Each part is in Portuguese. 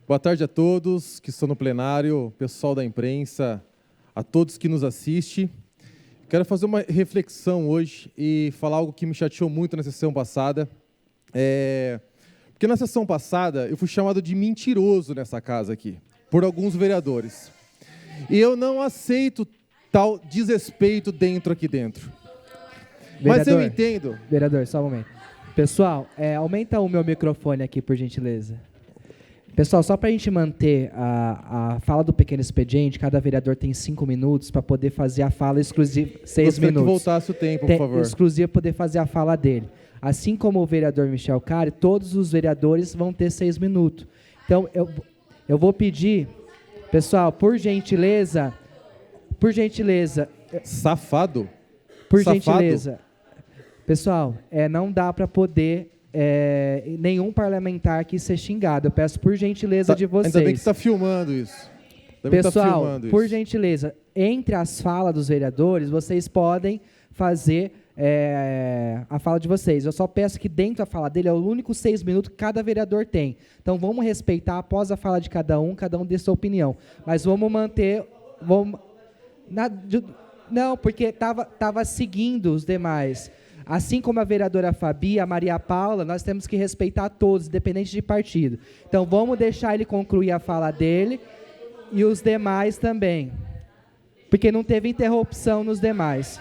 Boa tarde a todos que estão no plenário, pessoal da imprensa, a todos que nos assistem. Quero fazer uma reflexão hoje e falar algo que me chateou muito na sessão passada. Porque na sessão passada eu fui chamado de mentiroso nessa casa aqui, por alguns vereadores. E eu não aceito tal desrespeito aqui dentro. Vereador, mas eu entendo. Vereador, só um momento. Pessoal, aumenta o meu microfone aqui, por gentileza. Pessoal, só para a gente manter a fala do pequeno expediente, cada vereador tem 5 minutos para poder fazer a fala exclusiva, 6 minutos. Que voltasse o tempo, por favor. Exclusiva para poder fazer a fala dele. Assim como o vereador Michel Cari, todos os vereadores vão ter 6 minutos. Então, eu vou pedir, pessoal, por gentileza... Safado? Por gentileza. Pessoal, não dá para poder... nenhum parlamentar aqui ser xingado. Eu peço por gentileza de vocês. Ainda bem que está filmando isso. Pessoal, por gentileza, entre as falas dos vereadores, vocês podem fazer a fala de vocês. Eu só peço que dentro da fala dele é o único 6 minutos que cada vereador tem. Então, vamos respeitar, após a fala de cada um dê sua opinião. Mas vamos manter... não, porque estava seguindo os demais. Assim como a vereadora Fabi, a Maria Paula, nós temos que respeitar todos, independente de partido. Então, vamos deixar ele concluir a fala dele e os demais também. Porque não teve interrupção nos demais.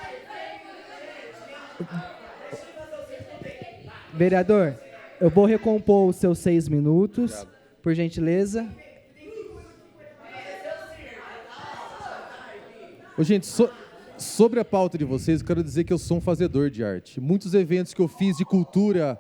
Vereador, eu vou recompor os seus 6 minutos, obrigado. Por gentileza. Gente, sobre a pauta de vocês, eu quero dizer que eu sou um fazedor de arte. Muitos eventos que eu fiz de cultura,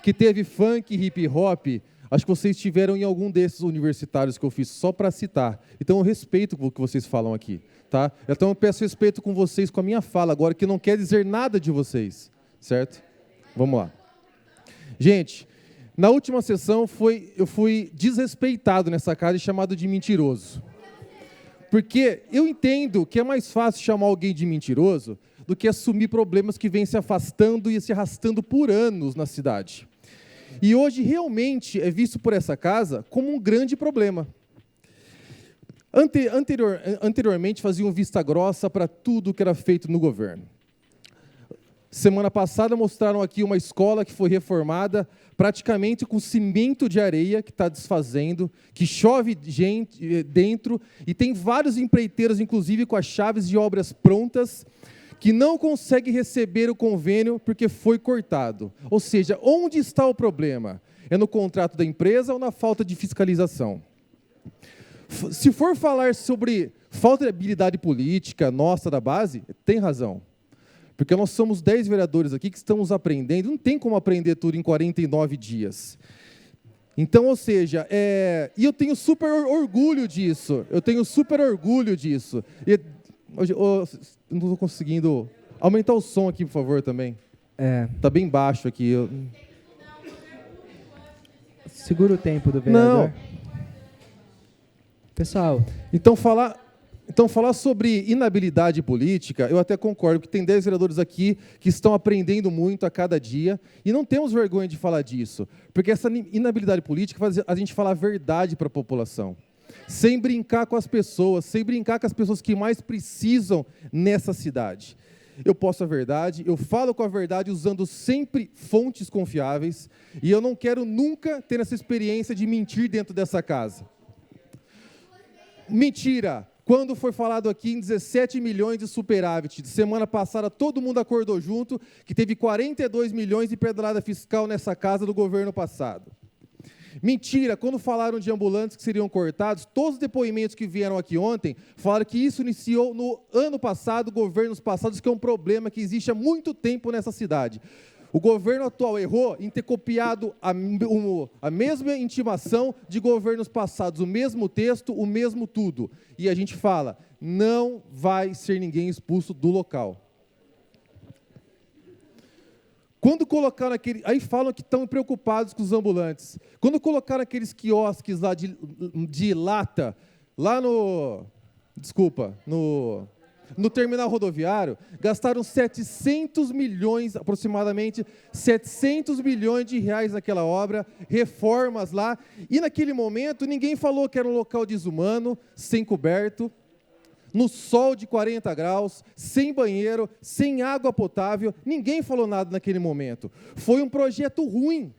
que teve funk, hip hop, acho que vocês estiveram em algum desses universitários que eu fiz, só para citar. Então eu respeito o que vocês falam aqui, tá? Então eu peço respeito com vocês, com a minha fala agora, que não quer dizer nada de vocês, certo? Vamos lá. Gente, na última sessão eu fui desrespeitado nessa casa e chamado de mentiroso. Porque eu entendo que é mais fácil chamar alguém de mentiroso do que assumir problemas que vêm se afastando e se arrastando por anos na cidade. E hoje realmente é visto por essa casa como um grande problema. Anteriormente faziam vista grossa para tudo que era feito no governo. Semana passada mostraram aqui uma escola que foi reformada praticamente com cimento de areia que está desfazendo, que chove gente dentro e tem vários empreiteiros, inclusive com as chaves de obras prontas, que não conseguem receber o convênio porque foi cortado. Ou seja, onde está o problema? É no contrato da empresa ou na falta de fiscalização? Se for falar sobre falta de habilidade política nossa da base, tem razão. Porque nós somos 10 vereadores aqui que estamos aprendendo, não tem como aprender tudo em 49 dias. Então, ou seja, e eu tenho super orgulho disso, E, hoje, eu não estou conseguindo... Aumentar o som aqui, por favor, também. Está bem baixo aqui. Segura o tempo do vereador. Não. Pessoal... Então, falar sobre inabilidade política, eu até concordo, porque tem 10 vereadores aqui que estão aprendendo muito a cada dia, e não temos vergonha de falar disso, porque essa inabilidade política faz a gente falar a verdade para a população, sem brincar com as pessoas, sem brincar com as pessoas que mais precisam nessa cidade. Eu posto a verdade, eu falo com a verdade usando sempre fontes confiáveis, e eu não quero nunca ter essa experiência de mentir dentro dessa casa. Mentira! Quando foi falado aqui em 17 milhões de superávit, semana passada todo mundo acordou junto, que teve 42 milhões de pedalada fiscal nessa casa do governo passado. Mentira, quando falaram de ambulantes que seriam cortados, todos os depoimentos que vieram aqui ontem falaram que isso iniciou no ano passado, governos passados, que é um problema que existe há muito tempo nessa cidade. O governo atual errou em ter copiado a mesma intimação de governos passados, o mesmo texto, o mesmo tudo. E a gente fala, não vai ser ninguém expulso do local. Quando colocaram aí falam que estão preocupados com os ambulantes. Quando colocaram aqueles quiosques lá de lata, lá no no terminal rodoviário, gastaram 700 milhões, aproximadamente 700 milhões de reais naquela obra, reformas lá, e naquele momento ninguém falou que era um local desumano, sem coberto, no sol de 40 graus, sem banheiro, sem água potável, ninguém falou nada naquele momento. Foi um projeto ruim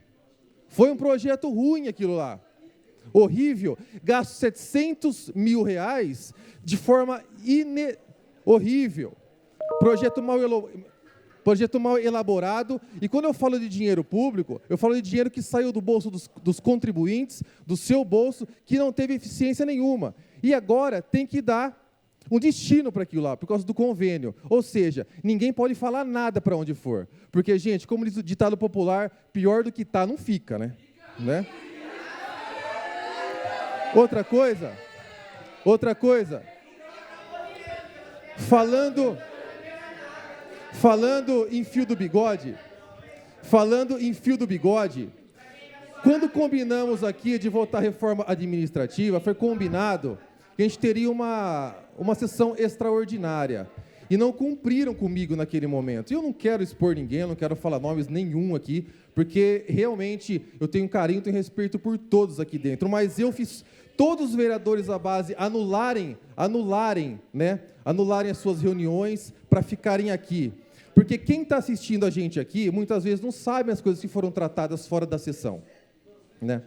aquilo lá. Horrível, gasto 700 mil reais de forma horrível. Projeto mal elaborado, e quando eu falo de dinheiro público, eu falo de dinheiro que saiu do bolso dos contribuintes, do seu bolso, que não teve eficiência nenhuma. E agora tem que dar um destino para aquilo lá, por causa do convênio. Ou seja, ninguém pode falar nada para onde for. Porque, gente, como diz o ditado popular, pior do que tá, não fica, né? Outra coisa, falando em fio do bigode, quando combinamos aqui de votar reforma administrativa, foi combinado que a gente teria uma sessão extraordinária, e não cumpriram comigo naquele momento. Eu não quero expor ninguém, eu não quero falar nomes nenhum aqui, porque realmente eu tenho carinho, tenho respeito por todos aqui dentro, mas eu fiz todos os vereadores da base anularem as suas reuniões para ficarem aqui. Porque quem está assistindo a gente aqui, muitas vezes não sabe as coisas que foram tratadas fora da sessão, né?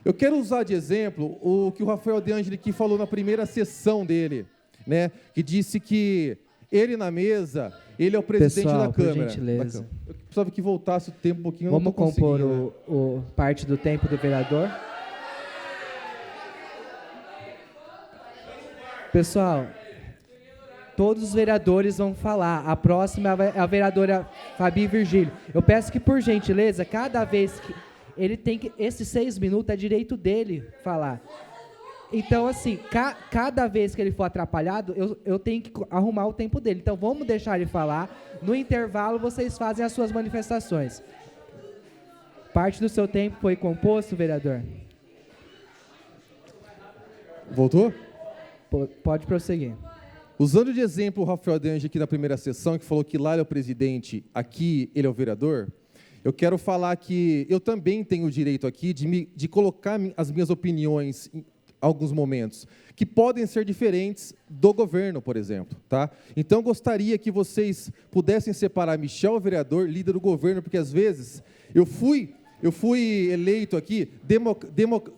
Eu quero usar de exemplo o que o Rafael De Angeli que falou na primeira sessão dele, né? Que disse que ele na mesa, ele é o presidente da Câmara. Por gentileza. Eu precisava que voltasse o tempo um pouquinho. Vamos compor o parte do tempo do vereador. Pessoal, todos os vereadores vão falar. A próxima é a vereadora Fabi Virgílio. Eu peço que, por gentileza, cada vez que ele tem que... Esses 6 minutos é direito dele falar. Então, assim, cada vez que ele for atrapalhado, eu tenho que arrumar o tempo dele. Então, vamos deixar ele falar. No intervalo, vocês fazem as suas manifestações. Parte do seu tempo foi composto, vereador? Voltou? Pode prosseguir. Usando de exemplo o Rafael De Angeli aqui na primeira sessão, que falou que lá ele é o presidente, aqui ele é o vereador, eu quero falar que eu também tenho o direito aqui de colocar as minhas opiniões em alguns momentos, que podem ser diferentes do governo, por exemplo, tá? Então, gostaria que vocês pudessem separar Michel, vereador, líder do governo, porque às vezes eu fui eleito aqui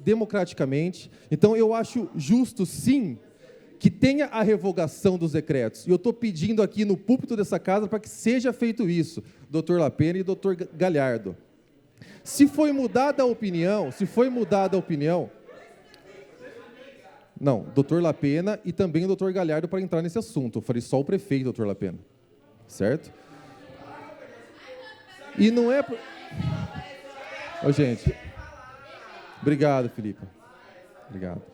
democraticamente, então eu acho justo, sim, que tenha a revogação dos decretos. E eu estou pedindo aqui no púlpito dessa casa para que seja feito isso, doutor Lapena e doutor Galhardo. Se foi mudada a opinião, não, doutor Lapena e também o doutor Galhardo para entrar nesse assunto. Eu falei só o prefeito, doutor Lapena. Certo? E não é... Ô, gente. Obrigado, Felipe. Obrigado.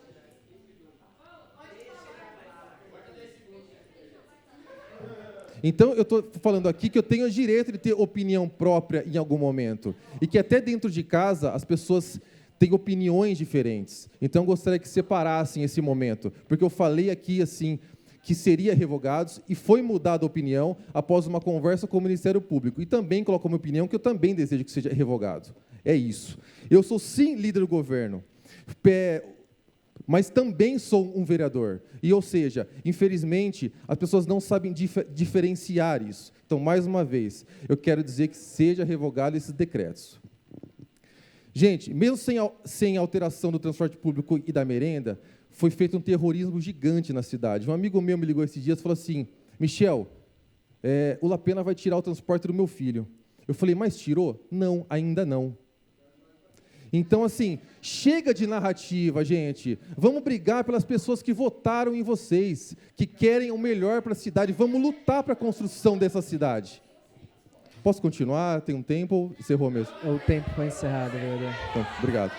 Então, eu estou falando aqui que eu tenho o direito de ter opinião própria em algum momento. E que até dentro de casa as pessoas têm opiniões diferentes. Então, eu gostaria que separassem esse momento. Porque eu falei aqui, assim, que seria revogados e foi mudada a opinião após uma conversa com o Ministério Público. E também coloco a minha opinião que eu também desejo que seja revogado. É isso. Eu sou, sim, líder do governo. Mas também sou um vereador. E, ou seja, infelizmente, as pessoas não sabem diferenciar isso. Então, mais uma vez, eu quero dizer que seja revogado esses decretos. Gente, mesmo sem alteração do transporte público e da merenda, foi feito um terrorismo gigante na cidade. Um amigo meu me ligou esses dias e falou assim, Michel, o Lapena vai tirar o transporte do meu filho. Eu falei, mas tirou? Não, ainda não. Então, assim, chega de narrativa, gente. Vamos brigar pelas pessoas que votaram em vocês, que querem o melhor para a cidade. Vamos lutar para a construção dessa cidade. Posso continuar? Tem um tempo ou encerrou mesmo? O tempo foi encerrado, vereador. Então, obrigado.